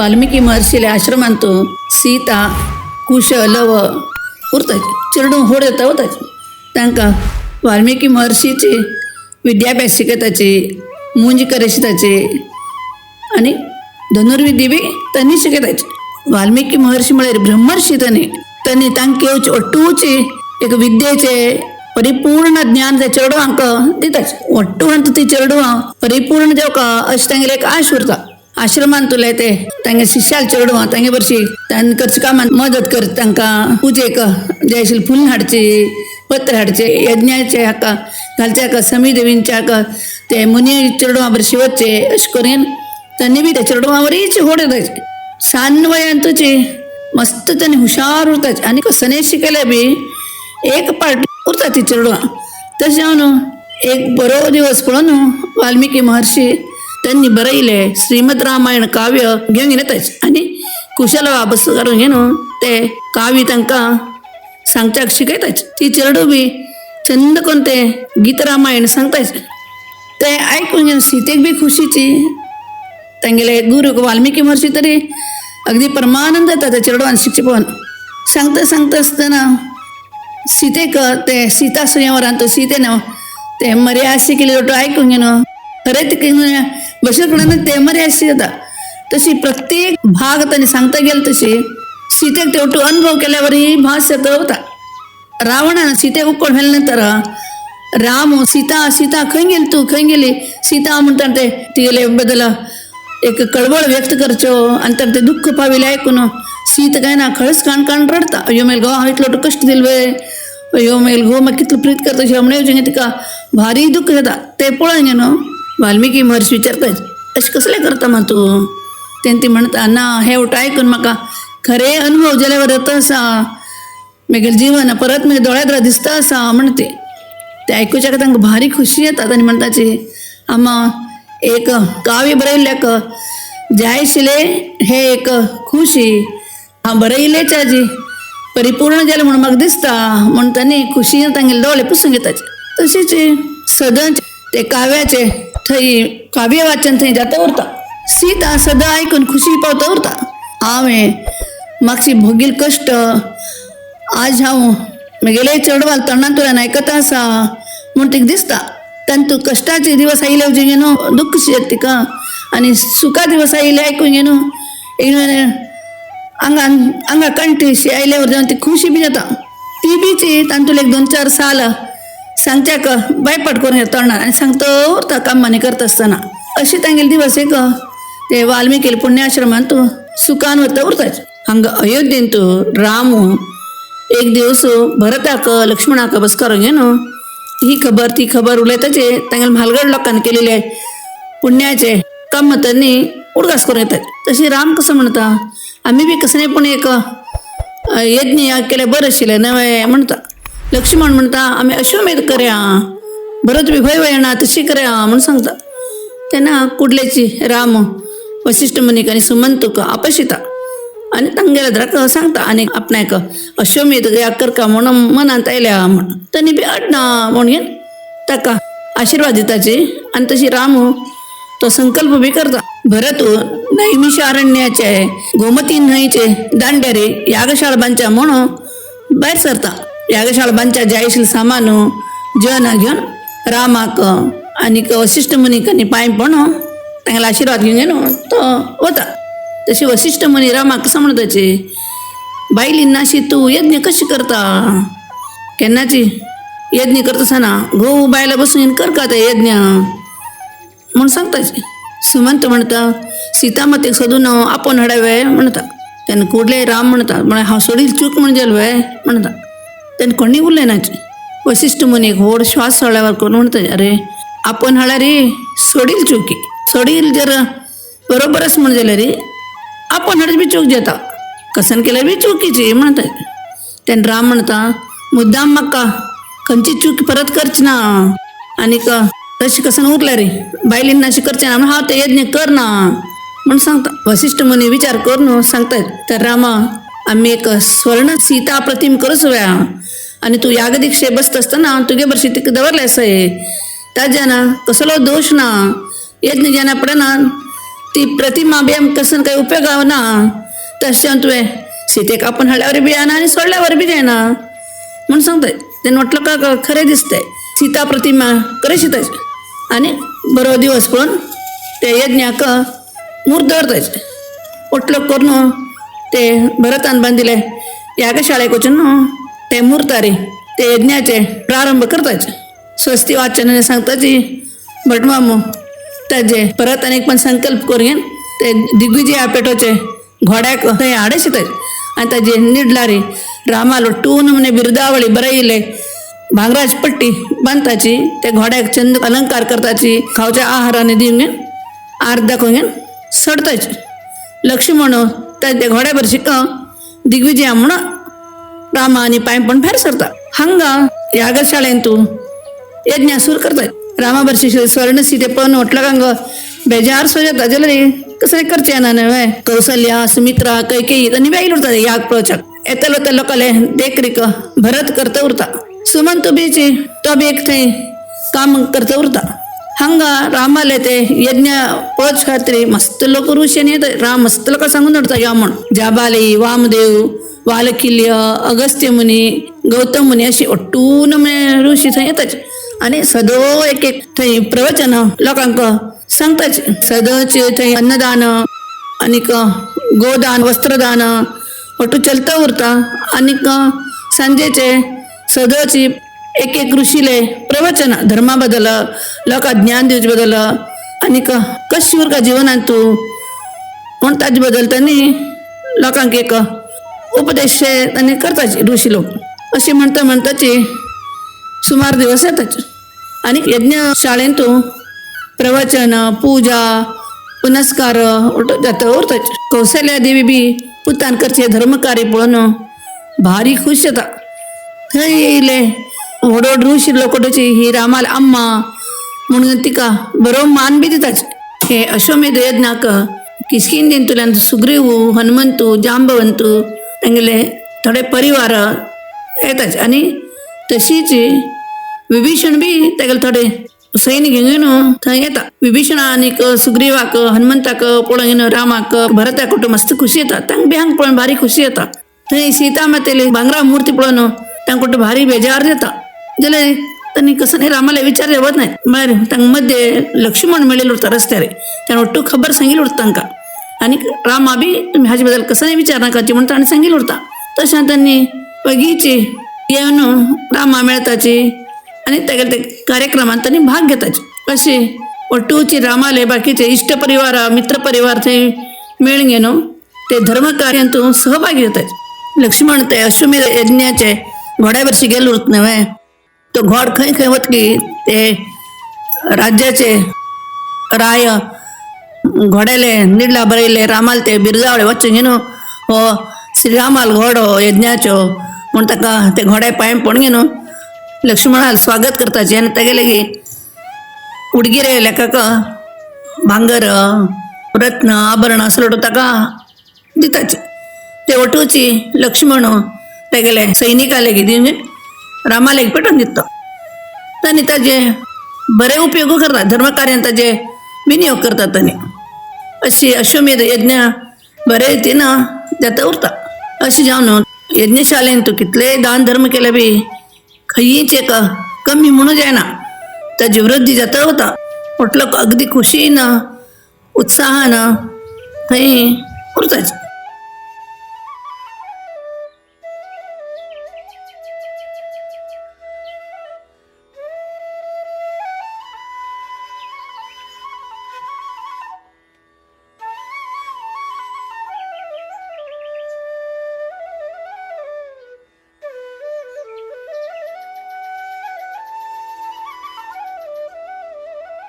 वाल्मिकी महर्षीले आश्रमांतो सीता कुश लव उरताचे चिरडू होड येता होताचे तांकां वाल्मिकी महर्षीचे विद्याभ्यास शिकयताचे मुंज करे शिकताचे आनी धनुर्विद्या बी तांणी शिकयताचे. वाल्मिकी महर्षी म्हळ्यार ब्रह्मर्षी तांणी तांके ಒಟ್ಟೂಚೆ एक विद्येचे परिपूर्ण ज्ञान त्या चेडवांक दिताचे. ಒಟ್ಟು ಅಂತ ती चेडवां परिपूर्ण जेवका अशें तांगेले एक आश उरता. आश्रमांत तुले ते तांगे शिश्याल चेडवां तांगे बरशी तांकां करच्या कामांत मदत करता. तांकां पुजेक जाय आशिल्लें फुलां हाडची पत्र हाडचे यज्ञाचे हाका घालचे हाका समी देवींच्या हाका ते मुनी चेडवां बरशी वचचे अशें करून तांणी बी त्या चेडवां बरीच होड येताचे. सान वयान तुजी मस्त तांणी हुशार उरताचे आनी कसने शिकयले बी एक पार्ट उरता ती चेडवां. तशें जावन एक बरो दिवस पळोवन वाल्मिकी महर्षी त्यांनी बरयले श्रीमद रामायण काव्य घेवन येताचे आनी कुशलवा बस करून घेवन ते काव्य तांकां सांगच्याक शिकयताचे. ती चेडू बी चंद करून ते गीत रामायण सांगताचे. ते आयकून घेवन सीतेक बी खुशीची. तांगेले गुरू वाल्मिकी महर्षी तरी अगदी परमानंद जाता त्या चेडवान शिकचे पळोवन. सांगता आसतना सीतेक ते सीता स्वयंवरांत सीतेन ते मर्यादा केली तो आयकून घेवन खरें ते बशेपणान ते मर्यादा जाता. तशी प्रत्येक भाग तांणी सांगता गेले तशी सीतेक तेवटो अनुभव केल्यावर ही भास येता होता. रावणान सीतेक उकोड व्हेले नंतर राम सीता सीता खंय गेली तूं खंय गेली सीता म्हणटा ते तिगेले बद्दल एक कळवळ व्यक्त करच्यो आनी तर ते दुःख पाविले आयकून सीत काय ना खळस काण रडता. अयो मेल गो हांव इतलो कश्ट दिल वे अयो मेल गो म्हाका कितलो प्रीत करता अशें म्हणून तिका भारी दुःख जाता. ते पळोवन न्हू वाल्मिकी महर्षी विचारता अशें कसलें करता मा तूं. तेन्ना ती म्हणटा ना हें उठ आयकून म्हाका खरें अनुभव जाल्यार येता आसा म्हगेलें जिवन परत म्हज्या दोळ्यार दिसता आसा म्हणटा ते आयकुच्याक तांकां भारी खुशी येता. तांणी म्हणटाची आमा एक काव्य बरयल्ल्याक जाय आशिल्लें हे एक खुशी हांव बरयलें आजी परिपूर्ण जालें म्हणून म्हाका दिसता म्हण तांणी खुशी तांगेले दोळे पुसून घेताचे. तशेंच सदांच ते काव्याचे थंय काव्य वाचन थंय जाता उरता. सीता सदां आयकून खुशी पावता उरता. हांवें मागची भोगील कश्ट आज हांव म्हगेले चेडवाल तोंडांतल्यान आयकता आसा म्हूण तिका दिसता. तांतू कश्टाचे दिवस आयले वचून न्हू दुःख येता तिका आनी सुखा दिवस आयले आयकून न्हू आंगा कंठी आयले वचून ती खुशी बी जाता. ती बीची तांतूल एक 2-4 साल सांगच्याक बायपाट करून येता तोंडार आनी सांगता उरता कामांनी करता आसतना. अशें तांगेले दिवस एक ते वाल्मिकी पुण्याश्रमांत सुखान वता उरताचे. हांगा अयोध्येंत राम एक दिवस भरताक लक्ष्मणाक बसकारून घेवन ही खबर ती खबर उलयताचे तांगेले म्हालगड लोकांनी केलेले पुण्याचे काम त्यांनी उडगास करून येतात. तशी राम कसं म्हणता आम्ही बी कसं पण एक यज्ञ केले बरं आशिल्लें नवें म्हणटा. लक्ष्मण म्हणटा आमी अश्वमेध करया भरत बी भंय येना तशी करया म्हूण सांगता. तेन्ना कुडलेची राम वशिश्ठ मुनीक आनी सुमंतूक आपशिता आनी तांगेल्या द्राक सांगता आनी आपणाक अश्वमेध करका म्हणून मनांत आयल्या म्हण. तांणी बी अडना म्हूण घेवन ताका आशिर्वाद दिताची आनी तशी राम तो संकल्प बी करता. भरत नैमिषारण्याचे गोमती न्हंयचे दांड्यारे यागशाळ बांदच्या म्हणून भायर सरता. यागशाळ बांदच्या जाय आशिल्लें सामान जन घेवन रामाक आनीक वशिश्ठ मुनीक आनी पांय पडून तांगेलो आशिर्वाद घेवन तो वता. तशी वशिश्ठ मुनी रामाक समजताचे बायली नाशी तूं यज्ञ कशी करता केन्नाची यज्ञ करता आसतना घोव बायला बसून करता ते यज्ञ म्हूण सांगताचे. सुमंत म्हणटा सीता मातेक सोदून आपोवन हाडवे म्हणटा. तेन्ना कुडले राम म्हणटा म्हळ्यार हांव सोडील चूक म्हण गेलवे म्हणटा. तेन्ना कोणी उरलें नाचे. वशिश्ठ मुनीक व्हड श्वास सोडल्यावर करून म्हणटा अरे आपोवन हाडल्या रे सोडील चुकी सोडील जर बरोबरच म्हण जाल्यार रे आपोवन हाडची बी चूक जाता कसन केल्यार बी चुकीची म्हणटा. तेन्ना राम म्हणटा मुद्दाम म्हाका खंयची चूक परत करची ना आनीक तशी कसन उरल्या रे बायलीन नाशी करचें ना हांव ते यज्ञ करना म्हूण सांगता. वशिश्ठ मुनी विचार करून सांगतात तर रामा आमी एक स्वर्ण सीता प्रतिम करूच व्या आनी तूं यागदीक्षे बसता आसतना तुगे बरशी तिका दवरले आसाय ताज्यान कसलो दोश ना यज्ञ जेन्ना पडना ती प्रतिमा बी कसं काही उपयोग ना तशें तुवें सीतेक आपण हाडल्यावर बी येना आनी सोडल्यावर बी जायना म्हणून सांगताय. तेन्ना म्हटलं का खरें दिसतंय सीता प्रतिमा खरें शितायचे आनी बरो दिवस पळोवन ते यज्ञाक मूर्त दवरतायचे. उठलो करून ते भरतान बांदिले यागशाळेक वचून ते मुर्तारी ते यज्ञाचे प्रारंभ करताचे. स्वस्ती वाचनाने सांगताची भटमामू ताजे परत अनेक पण संकल्प करून ते दिग्विजया पेटोचे घोड्याक थंय हाडे शिताय आनी ताजे निडलारी रामालो टून म्हणे बिरुदावळी बरयले भांगराज पट्टी बांदताची ते घोड्याक चंद अलंकार करताची खावच्या आहाराने दिवन आर्त दाखोवन सोडताची. लक्ष्मण ते घोड्या भर शिक दिग्विजया म्हणून रामा आनी पांयपण भायर सरता. हांगा यागशाळेन तूं यज्ञ सुरू करताय. रामा भरशी स्वर्ण सीते पण म्हटलं कांग बेजार सो जाता जाल्यार कसं करचें ना न्हय. कौसल्या सुमित्रा कैकेयी आनी बायल उरता याग पळोवच्याक येतलो ते लोकाले देखरीक भरत करता उरता. सुमंत बीची तो बी एक थंय काम करता उरता. हांगा रामाले ते यज्ञ पळोवचे खातीर मस्त लोक ऋषी आनी येता. राम मस्त लोकां सांगून उरता या म्हण जाबाली वामदेव वालकिल्य अगस्त्य मुनी गौतम मुनी अशी अट्टून ऋषी थंय येताचे आनी सदो एक एक थंय प्रवचन लोकांक सांगताचे. सदोचे थंय अन्नदान आनीक गोदान वस्त्रदान अट्टू चलता उरता. आनीक सांजेचे सदोची एक एक ऋषीले प्रवचन धर्मा बद्दल लोकांक ज्ञान दिवचे बद्दल आनीक कशें उरता जिवनांत तूं म्हण ताजे बद्दल तांणी लोकांक एक उपदेश तांणी करताचे ऋषी लोक. अशी म्हणटा म्हणटाची सुमार दिवस येताचे आनी यज्ञ शाळेंत तूं प्रवचन पूजा पुनस्कार जाता उरताचे. कौशल्या देवी बी पुतान करचे धर्मकार्य पळोवन भारी खुश जाता. थंय येयले व्हड व्हड ऋषी लोकोची ही रामाल अम्मा म्हणून तिका बरो मान बी दिताचे. हे अश्वमेध यज्ञाक किशकिंदेंतल्यान सुग्रीव हनुमंतू जांबवंतू तेंगेले थोडे परिवार येताचे आनी तशीच विभीषण बी तेगेले थोडे सैनिक घेवन थंय येता. विभीषण आनीक सुग्रीवाक हनुमंताक पळोवन घेवन रामाक भरताक कुटूंब मस्त खुशी येता. तांकां बी हांगा पळोवन भारी खुशी येता. थंय सीता मातेली भांगरा मूर्ती पळोवन तांकां कुठं भारी बेजार जाता. जाल्यार तांणी कसं नाही रामाला विचारले वच नाही म्हळ्यार तांकां मध्य लक्ष्मण मेळिल्लो उरता रस्त्यार. ताणें अट्टू खबर सांगिल्ली उरता तांकां आनी रामा बी तुमी हाजे बद्दल कसं नाही विचार नाकाची म्हणून ताणें सांगिल्लें उरता. तशें तांणी पगीची येवन रामा मेळताची आनी तेगेले ते कार्यक्रमांत तांणी भाग घेताचे. अशी अट्टूची रामाले बाकीचे इश्ट परिवार मित्र परिवार थंय मेळून घेवन ते धर्मकार्यांत सहभागी जाताचे. लक्ष्मण ते अश्वमेध यज्ञाचे घोड्या भरशी गेलो उरत न्हय. तो घोड खंय खंय वतकी ते राज्याचे राय घोड्याले निडला बरयले रामाल ते बिरजावळे वच्चे घेवन हो श्रीरामाल घोडो यज्ञाचो म्हूण ताका ते घोड्या पांय पडून घेवन लक्ष्मणाल स्वागत करताचे आनी तेगे लेगीत उडगिरे लेखाक भांगर रत्न आभरण असलो ताका दिताचे. ते वटूची लक्ष्मण तेगेले सैनिका लेगीत दिवन रामा लेगीत पेटोवन दिता. तांणी ताजे बरे उपयोग करतात धर्मकार्यान ताजे विनियोग करतात तांणी. अशी अश्वमेध यज्ञ बरे रितीन जाता उरता. अशें जावन यज्ञशालेन तूं कितलेय दान धर्म केले बी खंयच एक कमी म्हणून जायना. ताजी वृद्धी जाता वता. म्हटलो अगदी खुशीन उत्साहान थंय उरताचे.